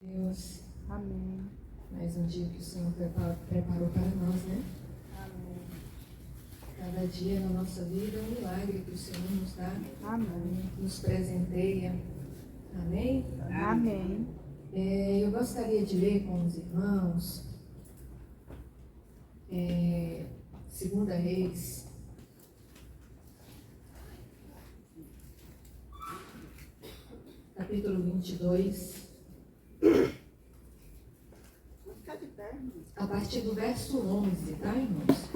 Deus, Amém. mais um dia que o Senhor preparou para nós, né? Amém. Cada dia na nossa vida é um milagre que o Senhor nos dá, Amém. nos presenteia. Amém? Amém. Eu gostaria de ler com os irmãos 2 Reis, capítulo 22, a partir do verso 11, tá, irmãos?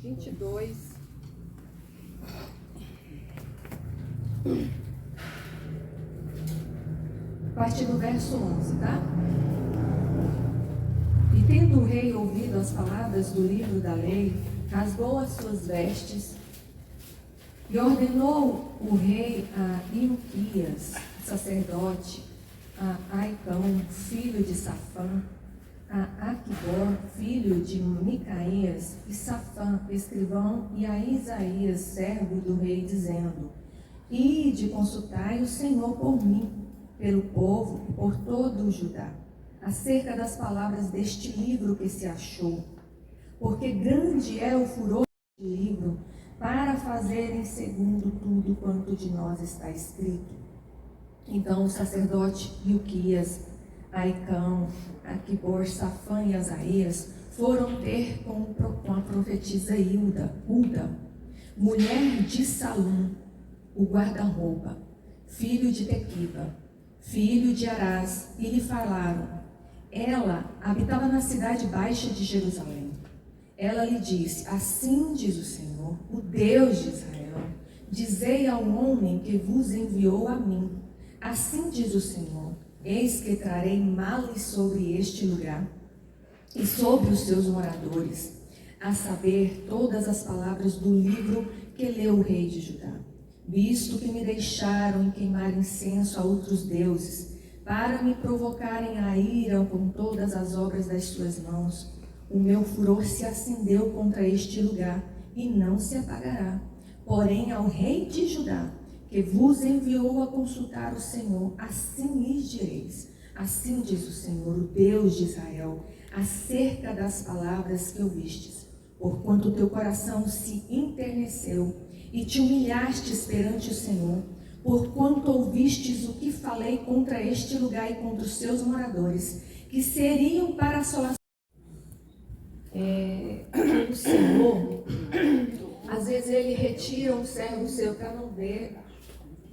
22. A partir do verso 11, tá? E tendo o rei ouvido as palavras do livro da lei, rasgou as suas vestes e ordenou o rei a Ilquias, sacerdote, a Aicão, filho de Safã, a Aquibor, filho de Micaías, e Safã, escrivão, e a Isaías, servo do rei, dizendo: Ide, consultai o Senhor por mim, pelo povo e por todo o Judá, acerca das palavras deste livro que se achou, porque grande é o furor deste livro, para fazerem segundo tudo quanto de nós está escrito. Então o sacerdote Ilquias, Aicão, Aquibor, Safã e Asaías foram ter com a profetisa Hilda, mulher de Salum, o guarda-roupa, filho de Tequiva, filho de Arás, e lhe falaram. Ela habitava na cidade baixa de Jerusalém. Ela lhe disse: Assim diz o Senhor, o Deus de Israel, dizei ao homem que vos enviou a mim. Assim diz o Senhor: Eis que trarei males sobre este lugar e sobre os seus moradores, a saber, todas as palavras do livro que leu o rei de Judá, visto que me deixaram em queimar incenso a outros deuses, para me provocarem a ira com todas as obras das suas mãos. O meu furor se acendeu contra este lugar e não se apagará. Porém, ao rei de Judá, que vos enviou a consultar o Senhor, assim lhes direis: Assim diz o Senhor, o Deus de Israel, acerca das palavras que ouvistes, porquanto teu coração se enterneceu e te humilhastes perante o Senhor, porquanto ouvistes o que falei contra este lugar e contra os seus moradores, que seriam para assolação. O Senhor, às vezes ele retira um servo seu para não ver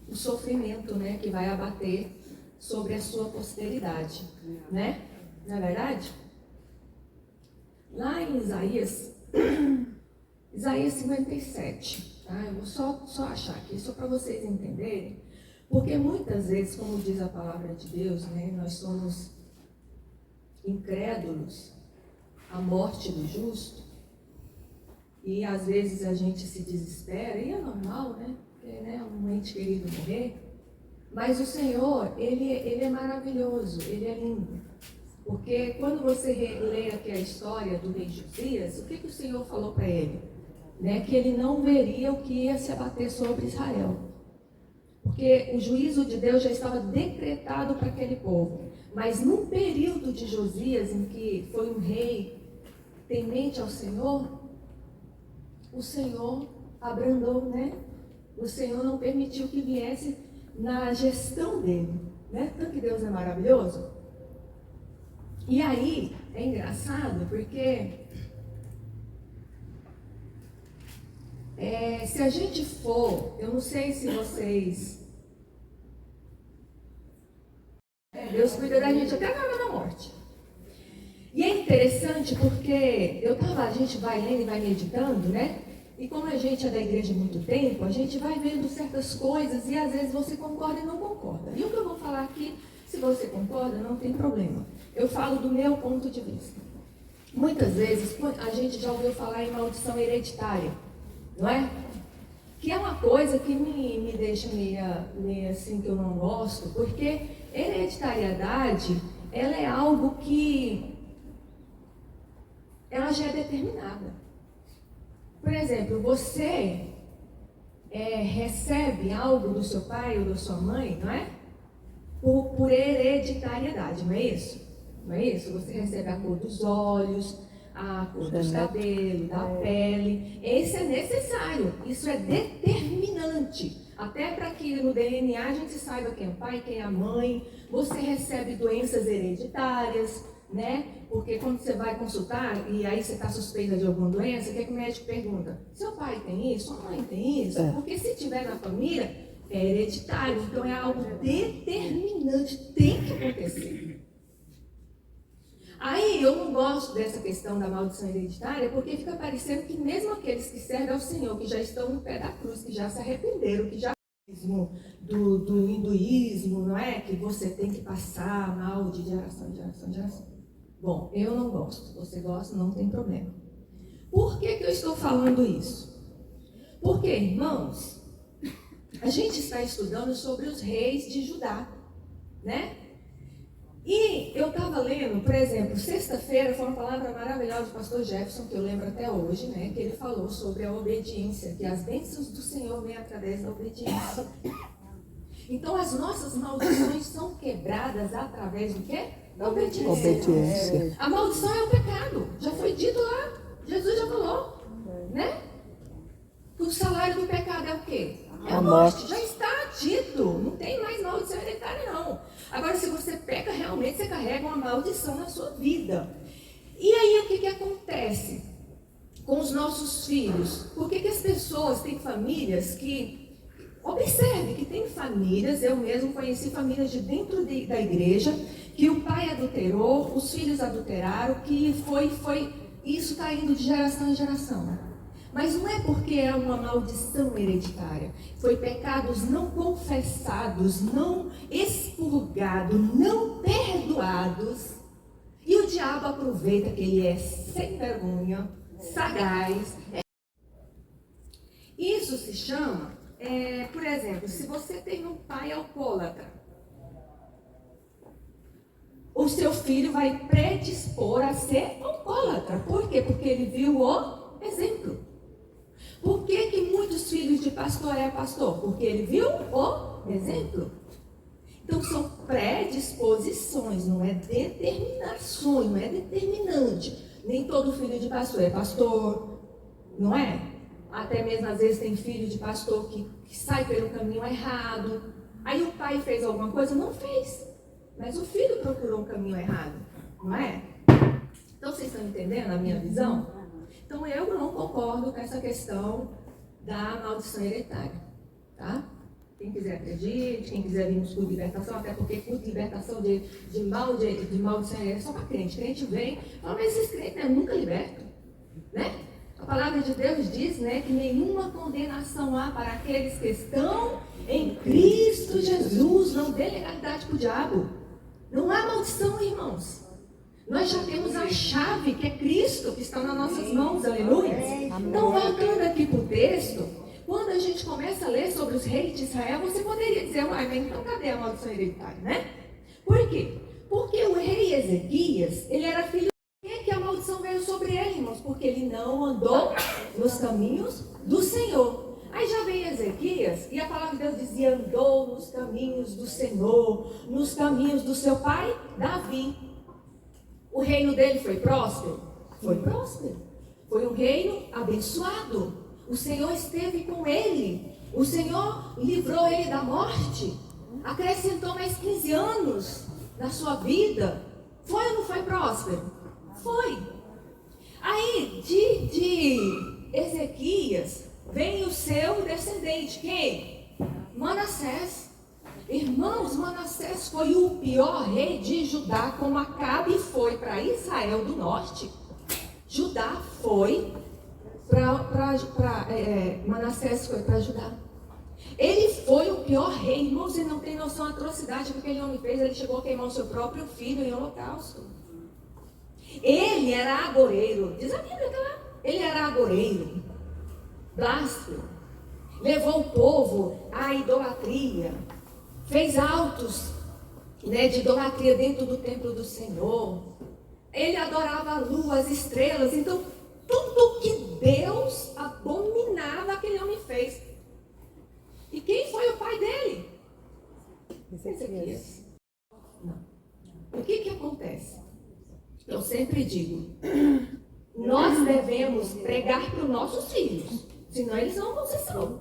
o sofrimento, né, que vai abater sobre a sua posteridade, né? Não é verdade? Lá em Isaías 57, tá? Eu vou só achar aqui, só para vocês entenderem, porque muitas vezes, como diz a palavra de Deus, né, nós somos incrédulos à morte do justo, e às vezes a gente se desespera, e é normal, né? Porque, né, um ente querido morrer. Mas o Senhor, ele é maravilhoso, ele é lindo. Porque quando você lê aqui a história do rei Josias, o que o Senhor falou para ele? Né? Que ele não veria o que ia se abater sobre Israel. Porque o juízo de Deus já estava decretado para aquele povo. Mas no período de Josias, em que foi um rei temente ao Senhor, o Senhor abrandou, né? O Senhor não permitiu que viesse na gestão dele, né? Tanto que Deus é maravilhoso. E aí, é engraçado, porque se a gente for, eu não sei se vocês... Deus cuida da gente até na hora da morte. E é interessante porque a gente vai lendo e vai meditando, né? E como a gente é da igreja há muito tempo, a gente vai vendo certas coisas e às vezes você concorda e não concorda. E o que eu vou falar aqui, se você concorda, não tem problema. Eu falo do meu ponto de vista. Muitas vezes a gente já ouviu falar em maldição hereditária, não é? Que é uma coisa que me deixa meio assim, que eu não gosto, porque hereditariedade, ela é algo que ela já é determinada. Por exemplo, você recebe algo do seu pai ou da sua mãe, não é? Por hereditariedade, não é isso? Não é isso? Você recebe a cor dos olhos, a cor dos cabelos, da pele. Esse é necessário, isso é determinante. Até para que no DNA a gente saiba quem é o pai, quem é a mãe. Você recebe doenças hereditárias, né? Porque quando você vai consultar e aí você está suspeita de alguma doença, o que é que o médico pergunta? Seu pai tem isso? Sua mãe tem isso? Porque se tiver na família, é hereditário. Então é algo determinante, tem que acontecer. Aí eu não gosto dessa questão da maldição hereditária, porque fica parecendo que mesmo aqueles que servem ao Senhor, que já estão no pé da cruz, que já se arrependeram, que já do hinduísmo, não é? Que você tem que passar mal de geração em geração em geração. Bom, eu não gosto. Você gosta, não tem problema. Por que eu estou falando isso? Porque, irmãos, a gente está estudando sobre os reis de Judá, né? E eu estava lendo, por exemplo, sexta-feira foi uma palavra maravilhosa do pastor Jefferson, que eu lembro até hoje, né? Que ele falou sobre a obediência, que as bênçãos do Senhor vêm através da obediência. Então, as nossas maldições são quebradas através do quê? Da obediência. A maldição é o pecado. Já foi dito lá. Jesus já falou. Né? O salário do pecado é o quê? É a morte. Já está dito. Não tem mais maldição hereditária, não. Agora, se você peca, realmente você carrega uma maldição na sua vida. E aí, o que acontece com os nossos filhos? Por que as pessoas têm famílias que... Observe que tem famílias, eu mesmo conheci famílias de dentro da igreja, que o pai adulterou, os filhos adulteraram, que isso está indo de geração em geração. Mas não é porque é uma maldição hereditária. Foi pecados não confessados, não expurgados, não perdoados. E o diabo aproveita que ele é sem vergonha, sagaz. Isso se chama... por exemplo, se você tem um pai alcoólatra, o seu filho vai predispor a ser alcoólatra. Por quê? Porque ele viu o exemplo. Por que muitos filhos de pastor é pastor? Porque ele viu o exemplo. Então são predisposições, não é determinações, não é determinante. Nem todo filho de pastor é pastor, não é? Até mesmo às vezes tem filho de pastor que sai pelo caminho errado. Aí o pai fez alguma coisa? Não fez. Mas o filho procurou um caminho errado, não é? Então vocês estão entendendo a minha visão? Então eu não concordo com essa questão da maldição hereditária, tá? Quem quiser acredite, quem quiser vir no curso de libertação, até porque curso de libertação de maldição hereditária é só para crente. Crente vem, fala, mas esses crentes nunca libertam, né? A palavra de Deus diz, né, que nenhuma condenação há para aqueles que estão em Cristo Jesus. Não dê legalidade para o diabo. Não há maldição, irmãos. Nós já temos a chave, que é Cristo, que está nas nossas mãos, aleluia. Então, voltando aqui para o texto, quando a gente começa a ler sobre os reis de Israel, você poderia dizer, mas então cadê a maldição hereditária, né? Por quê? Porque o rei Ezequias, ele era filho que a maldição veio sobre ele, irmãos, porque ele não andou nos caminhos do Senhor. Aí já vem Ezequias, e a palavra de Deus dizia, andou nos caminhos do Senhor, nos caminhos do seu pai, Davi. O reino dele foi próspero? Foi próspero. Foi um reino abençoado. O Senhor esteve com ele. O Senhor livrou ele da morte. Acrescentou mais 15 anos na sua vida. Foi ou não foi próspero? Foi. Aí, de Ezequias, vem o seu descendente. Quem? Manassés. Irmãos, Manassés foi o pior rei de Judá, como Acabe foi para Israel do norte. Judá foi Manassés foi para Judá. Ele foi o pior rei, irmãos, você não tem noção da atrocidade que aquele homem fez. Ele chegou a queimar o seu próprio filho em holocausto. Ele era agoreiro, diz a Bíblia, tá? Ele era agoreiro, bláspemo, levou o povo à idolatria, fez altos, né, de idolatria dentro do templo do Senhor. Ele adorava a lua, as estrelas. Então, tudo que Deus abominava, aquele homem fez. E quem foi o pai dele? Ezequias. Não. O que acontece? Eu sempre digo, nós devemos pregar para os nossos filhos, senão eles não vão ser salvos.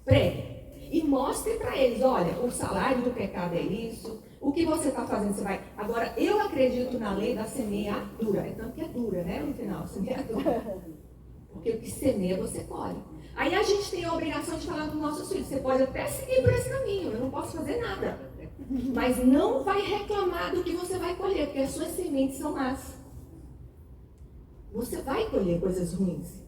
Pregue. E mostre para eles, olha, o salário do pecado é isso, o que você está fazendo, você vai... Agora, eu acredito na lei da semeadura, é tanto que é dura, né, no final, semeadura. Porque o que semeia, você colhe. Aí a gente tem a obrigação de falar para os nossos filhos, você pode até seguir por esse caminho, eu não posso fazer nada. Mas não vai reclamar do que você vai colher, porque as suas sementes são más. Você vai colher coisas ruins.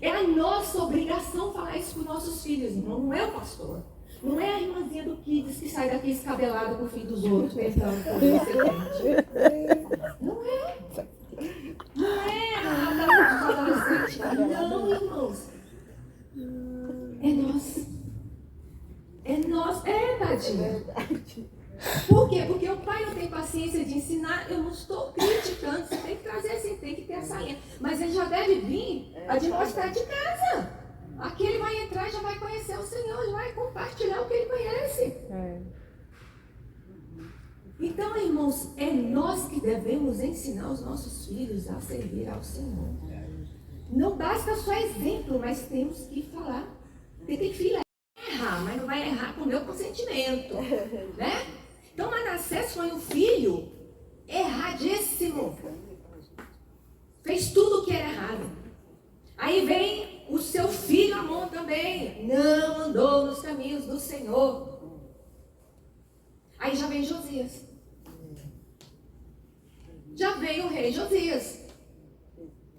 É a nossa obrigação falar isso para os nossos filhos, irmão. Não é o pastor. Não é a irmãzinha do Kids que sai daqui escabelada com o filho dos outros, tentando colher semente. Não é. Não é a adolescente. Não, irmãos. É nós. É nós. É, tadinha. Por quê? Porque o pai não tem paciência de ensinar. Eu não estou criticando. Você tem que trazer assim, tem que ter essa linha. Mas ele já deve vir a de mostrar de casa. Aqui ele vai entrar e já vai conhecer o Senhor, já vai compartilhar o que ele conhece. Então, irmãos, é nós que devemos ensinar os nossos filhos a servir ao Senhor. Não basta só exemplo, mas temos que falar. Porque tem filho errar, mas não vai errar com o meu consentimento, né? Então Manassés foi um filho erradíssimo. Fez tudo o que era errado. Aí vem o seu filho Amon também. Não andou nos caminhos do Senhor. Aí já vem Josias. Já vem o rei Josias.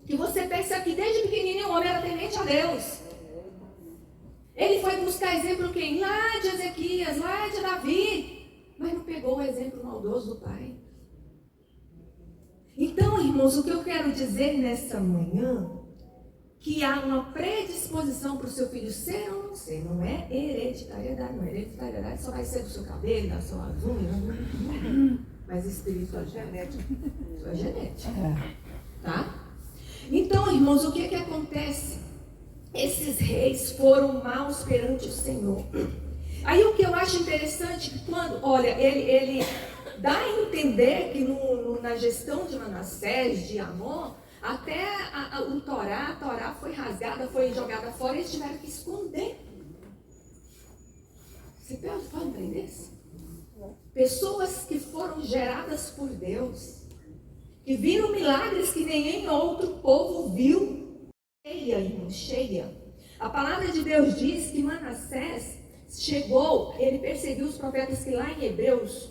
Que você percebe que desde pequenininho o homem era temente a Deus. Ele foi buscar exemplo quem? Lá de Ezequias, lá de Davi. Mas não pegou o exemplo maldoso do pai. Então, irmãos, o que eu quero dizer nessa manhã, que há uma predisposição para o seu filho ser ou não ser. Não é hereditariedade, não. Hereditariedade só vai ser do seu cabelo, das suas unhas. Mas espiritual é genética. Isso é genética. Tá? Então, irmãos, o que acontece? Esses reis foram maus perante o Senhor. Aí o que eu acho interessante, que quando, olha, ele dá a entender que na gestão de Manassés, de Amon, até a Torá foi rasgada, foi jogada fora e eles tiveram que esconder. Você pode entender isso? Pessoas que foram geradas por Deus, que viram milagres que nenhum outro povo viu. Cheia, irmão, cheia. A palavra de Deus diz que Manassés chegou, ele perseguiu os profetas, que lá em Hebreus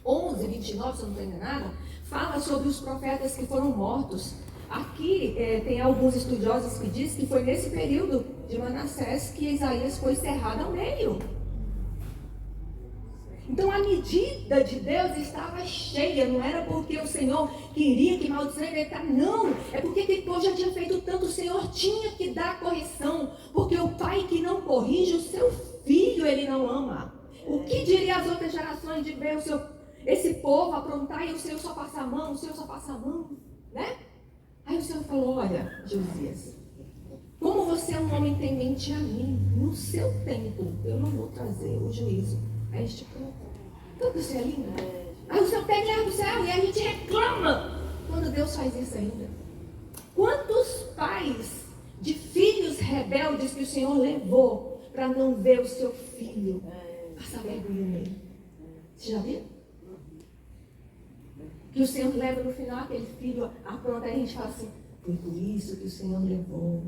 11, 29, se eu não estou enganada, fala sobre os profetas que foram mortos. Aqui tem alguns estudiosos que dizem que foi nesse período de Manassés que Isaías foi cerrado ao meio. Então a medida de Deus estava cheia, não era porque o Senhor queria que maldição ele ficar, não, é porque aquele povo já tinha feito tanto, o Senhor tinha que dar correção, porque o pai que não corrige o seu filho, ele não ama. O que diria as outras gerações de ver esse povo aprontar e o Senhor só passa a mão, o Senhor só passa a mão, né? Aí o Senhor falou, olha, Josias, como você é um homem temente a mim, no seu tempo eu não vou trazer o juízo a este povo. Tudo isso é lindo. Aí o Senhor pega e leva do céu e a gente reclama quando Deus faz isso ainda. Quantos pais de filhos rebeldes que o Senhor levou para não ver o seu filho passar vergonha nele? Você já viu? Que o Senhor leva no final aquele filho apronta, aí a gente fala assim, foi por isso que o Senhor levou.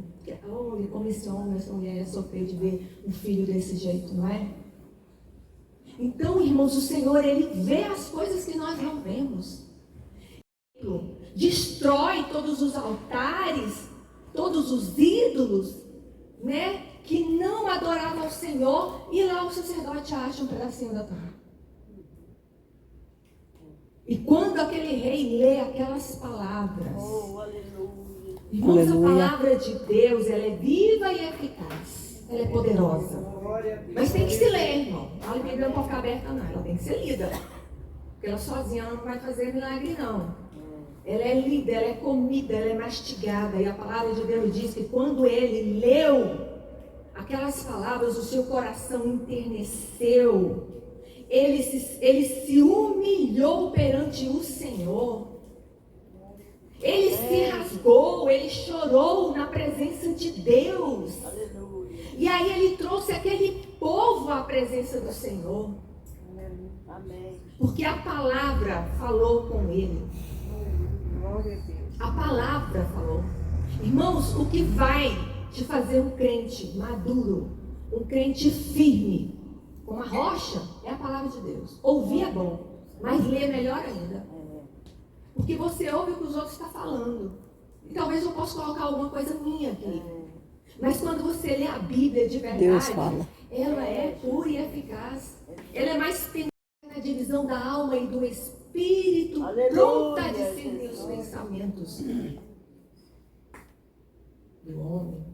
Olha como esse homem, essa mulher sofreu de ver um filho desse jeito, não é? Então, irmãos, o Senhor, Ele vê as coisas que nós não vemos. Destrói todos os altares, todos os ídolos, né? Que não adoravam ao Senhor, e lá o sacerdote acha um pedacinho da terra. E quando aquele rei lê aquelas palavras, irmãos, a palavra de Deus, ela é viva e eficaz. Ela é poderosa. Mas tem que se ler, irmão. A Bíblia não pode ficar aberta, não. Ela tem que ser lida. Porque ela sozinha ela não vai fazer milagre, não. Ela é lida, ela é comida, ela é mastigada. E a palavra de Deus diz que quando ele leu a aquelas palavras, o seu coração enterneceu. Ele se humilhou perante o Senhor. Ele se rasgou, ele chorou na presença de Deus. Aleluia. E aí ele trouxe aquele povo à presença do Senhor. Amém. Porque a palavra falou com ele. Glória a Deus. A palavra falou. Irmãos, o que vai te fazer um crente maduro, um crente firme, como a rocha, é a palavra de Deus. Ouvir é bom, mas ler é melhor ainda. Porque você ouve o que os outros estão falando. E talvez eu possa colocar alguma coisa minha aqui. Mas quando você lê a Bíblia de verdade, Deus fala. ela é pura e eficaz. Ela é mais penetrante na divisão da alma e do espírito, Aleluia, pronta a discernir os Jesus. pensamentos do homem.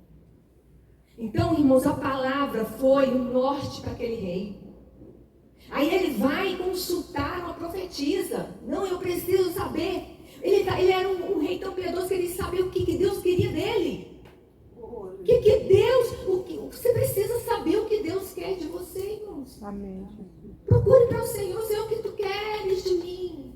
Então, irmãos, a palavra foi um norte para aquele rei. Aí ele vai consultar uma profetisa. Não, eu preciso saber. Ele era um rei tão piedoso que ele sabia o que Deus queria dele. O que Deus, você precisa saber o que Deus quer de você, irmãos. Amém. Procure para o Senhor, Senhor, o que tu queres de mim?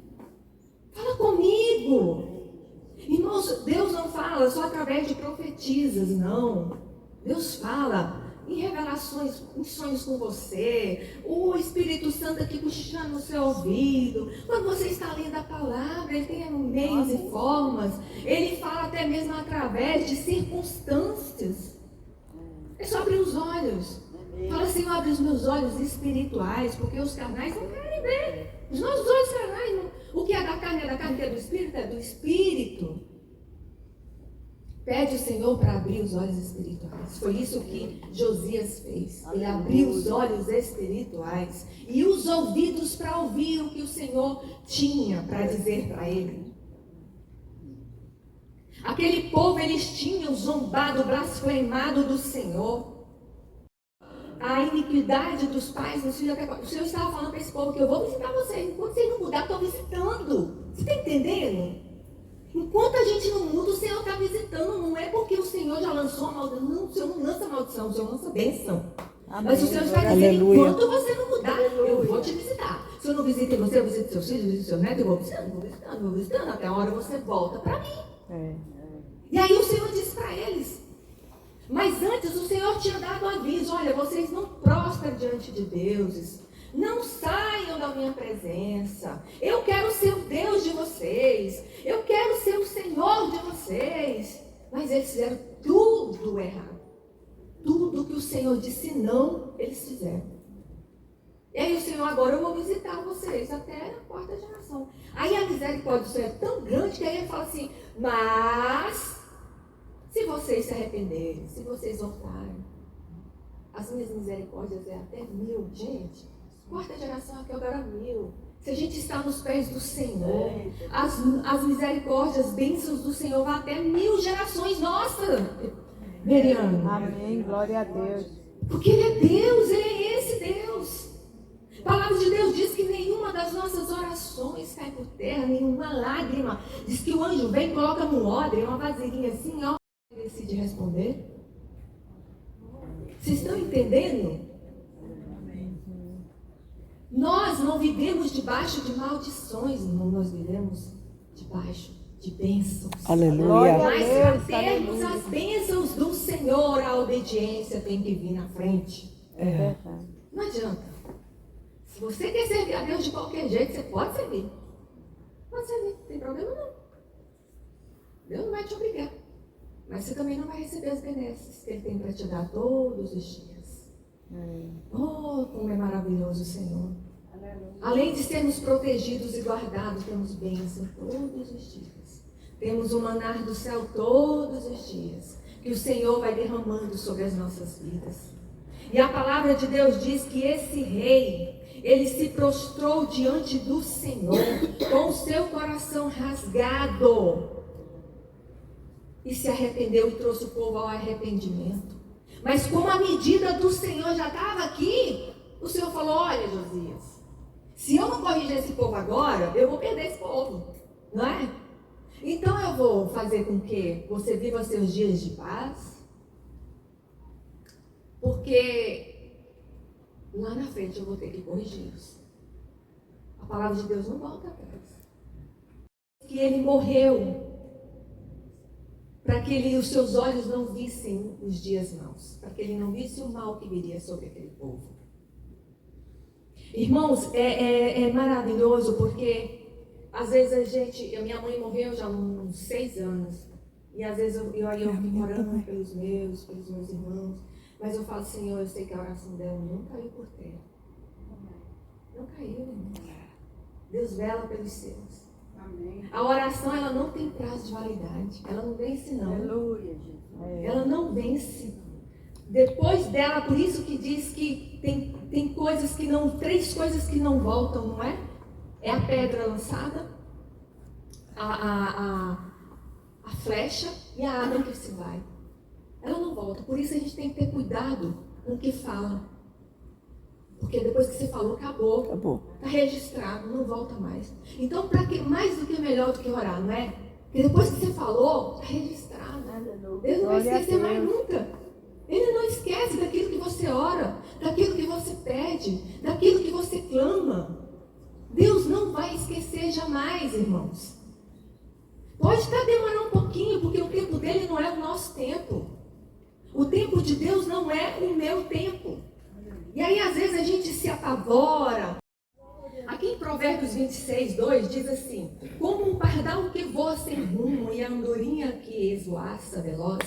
Fala comigo. Irmãos, Deus não fala só através de profetisas, não. Deus fala em revelações, em sonhos com você. O Espírito Santo aqui cochichando no seu ouvido. Quando você está lendo a palavra, ele tem meios e formas. Ele fala até mesmo através de circunstâncias. É só abrir os olhos. Fala, Senhor, abre os meus olhos espirituais, porque os carnais não querem ver. Os nossos olhos carnais, não. O que é da carne, o que é do Espírito, é do Espírito. Pede o Senhor para abrir os olhos espirituais. Foi isso que Josias fez. Ele abriu os olhos espirituais e os ouvidos para ouvir o que o Senhor tinha para dizer para ele. Aquele povo, eles tinham zombado, blasfemado do Senhor. A iniquidade dos pais, dos filhos, o Senhor estava falando para esse povo que eu vou visitar vocês. Enquanto vocês não mudarem, eu estou visitando. Você está entendendo? Enquanto a gente não muda, o Senhor está visitando. Não é porque o Senhor já lançou a maldição. Não, o Senhor não lança maldição, o Senhor lança bênção. Amém. Mas o Senhor está dizendo, Aleluia. enquanto você não mudar, eu vou te visitar. Se eu não visito você, eu visito seus filhos, eu visito seu neto, eu vou visitando, até a hora você volta para mim. E aí o Senhor disse para eles. Mas antes o Senhor tinha dado aviso, olha, vocês não prostrem diante de deuses. Não saiam da minha presença. Eu quero ser o Deus de vocês. Eu quero ser o Senhor de vocês. Mas eles fizeram tudo errado. Tudo que o Senhor disse não, eles fizeram. E aí o Senhor, agora eu vou visitar vocês até a quarta geração. Aí a misericórdia do Senhor é tão grande que aí ele fala assim, mas se vocês se arrependerem, se vocês voltarem, as minhas misericórdias é até 1000, gente. Quarta geração aqui agora 1000. Se a gente está nos pés do Senhor, as misericórdias, bênçãos do Senhor vão até 1000 gerações. Nossa, Veriano. Amém. Glória a Deus. Porque Ele é Deus, Ele é esse Deus. A palavra de Deus diz que nenhuma das nossas orações cai por terra, nenhuma lágrima. Diz que o anjo vem e coloca num odre, uma vasilhinha assim, ó, e decide responder. Vocês estão entendendo? Nós não vivemos debaixo de maldições, irmão. Nós vivemos debaixo de bênçãos. Aleluia. Mas Deus, para termos aleluia. as bênçãos do Senhor, a obediência tem que vir na frente. Verdade. Não adianta. Se você quer servir a Deus de qualquer jeito, você pode servir. Pode servir, não tem problema não. Deus não vai te obrigar. Mas você também não vai receber as benesses que Ele tem para te dar todos os dias. Oh, como é maravilhoso o Senhor. Além de sermos protegidos e guardados, temos bênção todos os dias. Temos o manar do céu todos os dias, que o Senhor vai derramando sobre as nossas vidas. E a palavra de Deus diz que esse rei, ele se prostrou diante do Senhor, com o seu coração rasgado, e se arrependeu e trouxe o povo ao arrependimento. Mas como a medida do Senhor já estava aqui, o Senhor falou, olha, Josias, se eu não corrigir esse povo agora, eu vou perder esse povo, não é? Então eu vou fazer com que você viva seus dias de paz. Porque lá na frente eu vou ter que corrigi-los. A palavra de Deus não volta atrás. Que ele morreu para que os seus olhos não vissem os dias maus, para que ele não visse o mal que viria sobre aquele povo. Irmãos, é maravilhoso porque às vezes minha mãe morreu já há uns 6 anos, e às vezes eu fico orando pelos meus irmãos, mas eu falo, Senhor, eu sei que a oração dela não caiu por terra. Não caiu, irmão. Deus vela pelos seus. Amém. A oração, ela não tem prazo de validade. Ela não vence, não. Aleluia, Jesus. Ela não vence. Depois dela, por isso que diz que tem coisas que não, 3 coisas que não voltam, não é? É a pedra lançada, a flecha e a água que se vai. Ela não volta. Por isso a gente tem que ter cuidado com o que fala. Porque depois que você falou, acabou. Está registrado, não volta mais. Então, mais do que melhor do que orar, não é? Porque depois que você falou, está registrado. Deus não vai esquecer mais nunca. Ele não esquece daquilo que você ora, daquilo que você pede, daquilo que você clama. Deus não vai esquecer jamais, irmãos. Pode estar demorando um pouquinho, porque o tempo dele não é o nosso tempo. O tempo de Deus não é o meu tempo. E aí, às vezes, a gente se apavora. Aqui em Provérbios 26:2 diz assim: como um pardal que voa sem rumo e a andorinha que esvoaça veloz,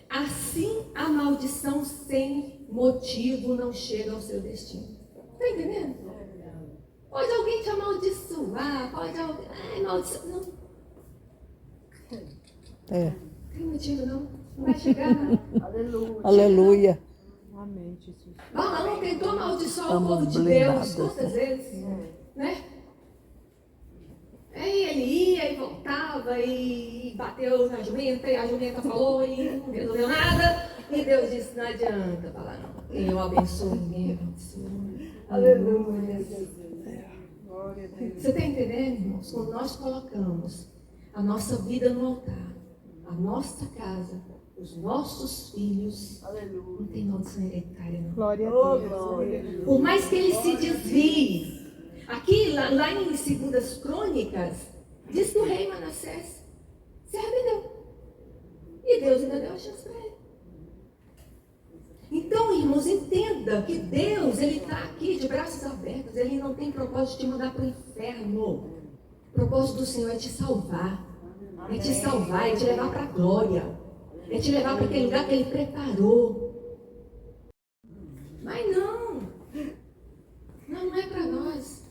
assim a maldição sem motivo não chega ao seu destino. Está entendendo? Pode alguém te amaldiçoar, pode alguém... Ai, maldição. Não. Tem motivo, não. Não vai chegar, não. Aleluia. Aleluia. Amém, Jesus. Balaão tentou amaldiçoar o povo de Deus quantas vezes? Né? Aí ele ia e voltava e bateu na jumenta, e a jumenta falou e não resolveu nada. E Deus disse: não adianta falar, não. Quem eu abençoo, ninguém abençoa. Aleluia. Você está entendendo, irmãos? Quando nós colocamos a nossa vida no altar, a nossa casa, os nossos filhos, aleluia, não tem maldição hereditária, não. Glória a Deus. Por mais que ele se desvie. Aqui, lá em 2 Crônicas, diz que o rei Manassés se arrependeu. E Deus ainda deu a chance para ele. Então, irmãos, entenda que Deus, ele está aqui de braços abertos. Ele não tem propósito de te mandar para o inferno. O propósito do Senhor é te salvar. É te salvar, é te levar para a glória. É te levar para aquele lugar que ele preparou. Mas não é para nós.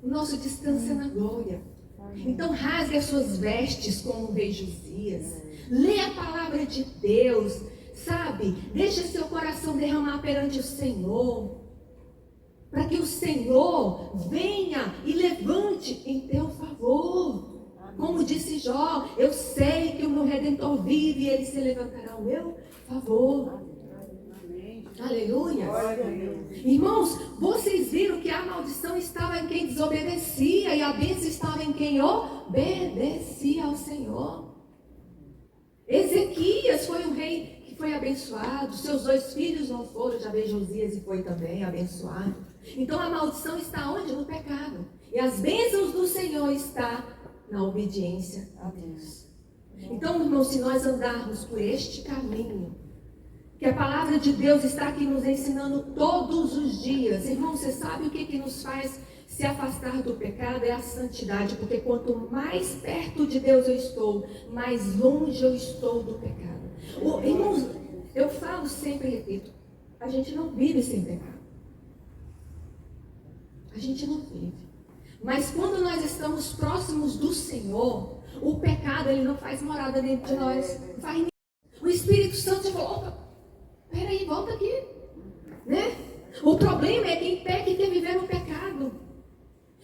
O nosso descanso é na glória. Então rasgue as suas vestes como o rei Josias. Lê a palavra de Deus. Sabe? Deixa seu coração derramar perante o Senhor. Para que o Senhor venha e levante em teu favor. Como disse Jó, eu sei que o meu Redentor vive e ele se levantará ao meu favor. Aleluia. Irmãos, vocês viram que a maldição estava em quem desobedecia e a bênção estava em quem obedecia ao Senhor. Ezequias foi um rei que foi abençoado. Seus 2 filhos não foram, já veio Josias e foi também abençoado. Então a maldição está onde? No pecado. E as bênçãos do Senhor estão na obediência a Deus. Então, irmãos, se nós andarmos por este caminho, que a palavra de Deus está aqui nos ensinando todos os dias. Irmão, você sabe o que nos faz se afastar do pecado? É a santidade. Porque quanto mais perto de Deus eu estou, mais longe eu estou do pecado. Irmãos, eu falo sempre e repito, a gente não vive sem pecado. A gente não vive. Mas quando nós estamos próximos do Senhor, o pecado ele não faz morada dentro de nós. Não faz ninguém. O Espírito Santo falou: opa, peraí, volta aqui. Né? O problema é quem peca e quer viver no pecado.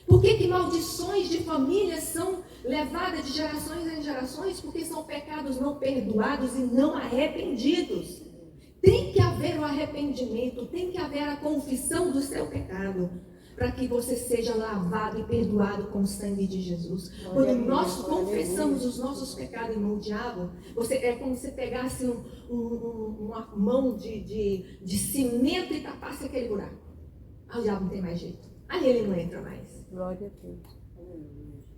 Por que maldições de família são levadas de gerações em gerações? Porque são pecados não perdoados e não arrependidos. Tem que haver o arrependimento, tem que haver a confissão do seu pecado. para que você seja lavado e perdoado com o sangue de Jesus. Quando nós confessamos os nossos pecados, irmão, o diabo, é como se pegasse uma mão de cimento e tapasse aquele buraco. O diabo não tem mais jeito. Ali ele não entra mais. Glória a Deus.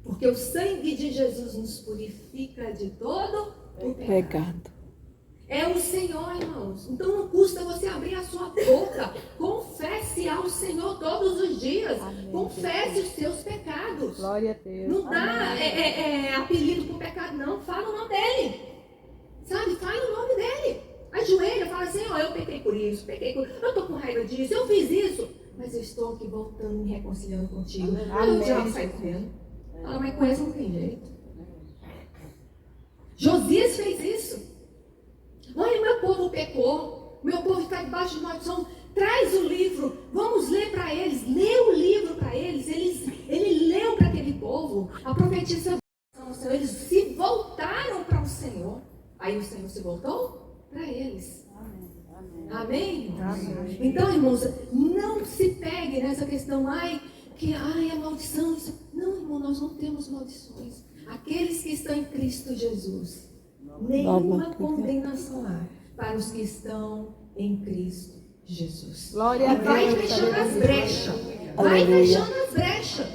Porque o sangue de Jesus nos purifica de todo o pecado. É o Senhor, irmãos. Então não custa você abrir a sua boca. Confesse ao Senhor todos os dias. Amém. Confesse os seus pecados. Glória a Deus. Não dá apelido para o pecado, não. Fala o nome dele. Sabe? Fala o nome dele. Ajoelha, fala assim, ó, eu pequei por isso, eu estou com raiva disso, eu fiz isso. Mas eu estou aqui voltando, me reconciliando contigo. Aí o diabo sai correndo. Fala, mas com essa não tem jeito. Josias fez isso. Olha, meu povo pecou, meu povo está debaixo de maldição. Traz o livro, vamos ler para eles. Lê o livro para eles. Ele leu para aquele povo. A profetisa, eles se voltaram para o Senhor. Aí o Senhor se voltou para eles. Amém? Amém? Então, irmãos, não se pegue nessa questão, a maldição. Não, irmão, nós não temos maldições. Aqueles que estão em Cristo Jesus, nenhuma condenação há para os que estão em Cristo Jesus. Glória a Deus. Vai fechando as brechas. Vai fechando as brechas.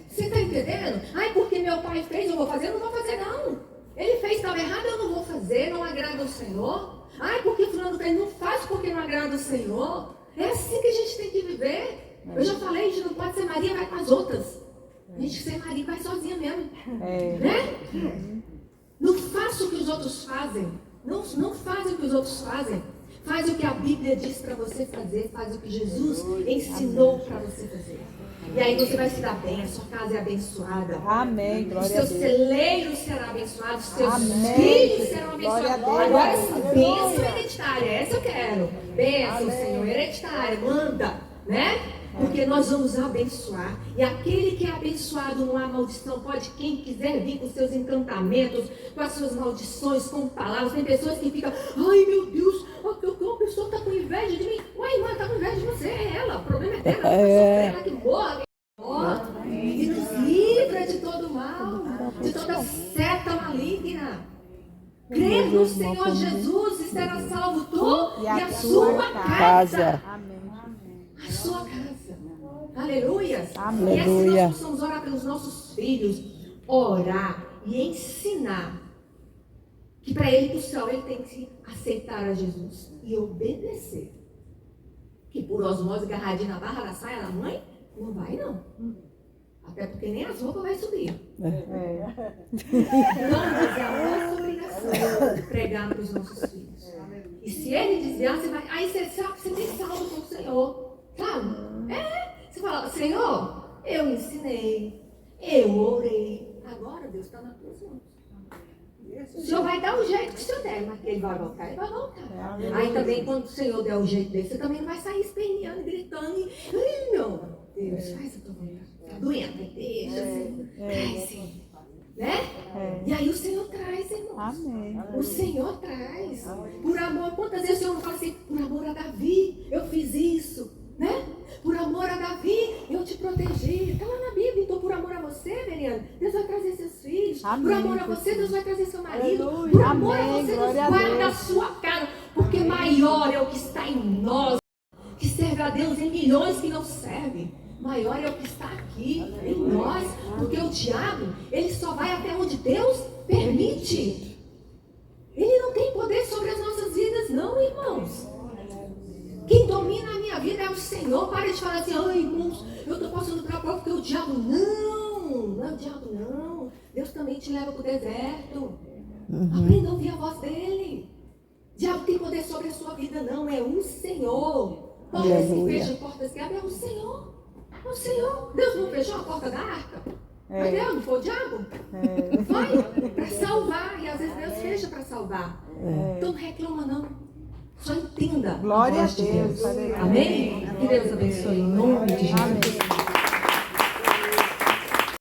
Você está entendendo? Ai, porque meu pai fez, eu vou fazer? Eu não vou fazer, não. Ele fez, estava errado, eu não vou fazer, não agrada ao Senhor. Ai, porque fulano fez, não faz porque não agrada ao Senhor. É assim que a gente tem que viver. Eu já falei, a gente não pode ser Maria, vai com as outras. A gente ser Maria vai sozinha mesmo. Né? Não faça o que os outros fazem. Não faz o que os outros fazem. Faz o que a Bíblia diz para você fazer. Faz o que Jesus ensinou para você fazer. E aí você vai se dar bem, a sua casa é abençoada. Amém. Os seus celeiros serão abençoados, os seus filhos serão abençoados. Agora sim, bênção hereditária, essa eu quero. Bênção, Senhor, hereditária, manda, né? Porque nós vamos abençoar. E aquele que é abençoado não há maldição. Pode quem quiser vir com seus encantamentos, com as suas maldições, com palavras. Tem pessoas que ficam, ai meu Deus, uma pessoa está com inveja de mim. Ué, irmã, está com inveja de você, é ela. O problema é dela, ela que morra. E nos livra de todo mal, de toda seta maligna. Crer no Senhor Jesus e será salvo tu e a sua casa. Amém. A sua casa. Aleluia. Amém. E assim nós precisamos orar pelos nossos filhos. Orar e ensinar que para ele ir para o céu, ele tem que aceitar a Jesus e obedecer. Que por osmose, agarradinho na barra da saia da mãe, não vai não. Até porque nem as roupas vai subir. Então, mas é a nossa obrigação pregar para os nossos filhos. E se ele desviar, você vai. Aí você sabe que você tem salvo com o Senhor. Sabe? Você fala, Senhor, eu ensinei, eu orei. Agora Deus está nas tuas mãos. O Senhor vai dar o jeito que o Senhor der, mas ele vai voltar, ele vai voltar. Aí também, quando o Senhor der o jeito dele, você também não vai sair esperneando, gritando. Ai, meu Deus, faz a tua vontade. Está doendo, deixa assim. Traz, né? E aí o Senhor traz, irmãos. Amém. O Senhor traz. Por amor, quantas vezes o Senhor não fala assim, por amor a Davi, eu fiz isso, né? Por amor a Davi, eu te protegi. Está lá na Bíblia. Então, por amor a você, Veriane, Deus vai trazer seus filhos. Amém. Por amor a você, Deus vai trazer seu marido. Aleluia. Por amor Amém. a você, Deus Glória a guarda a Deus. sua casa. Porque maior é o que está em nós, que serve a Deus em milhões que não servem. Maior é o que está aqui em nós. Porque o diabo, ele só vai até onde Deus permite. Ele não tem poder sobre as nossas vidas, não, irmãos. Quem domina a minha vida é o Senhor. Para de falar assim, ai, irmãos, eu estou passando para a prova porque o diabo não é o diabo não. Deus também te leva para o deserto. Aprenda a ouvir a voz dele. O diabo tem poder sobre a sua vida, não, é o Senhor. Portas que fecham, portas que abrem, é o Senhor. É o Senhor. Deus não fechou a porta da arca? Mas Deus não foi o diabo? Foi para salvar. E às vezes Deus fecha para salvar. Então não reclama não. Só entenda. Glória a a voz de Deus. Amém? Que Deus abençoe em nome de Jesus. Amém.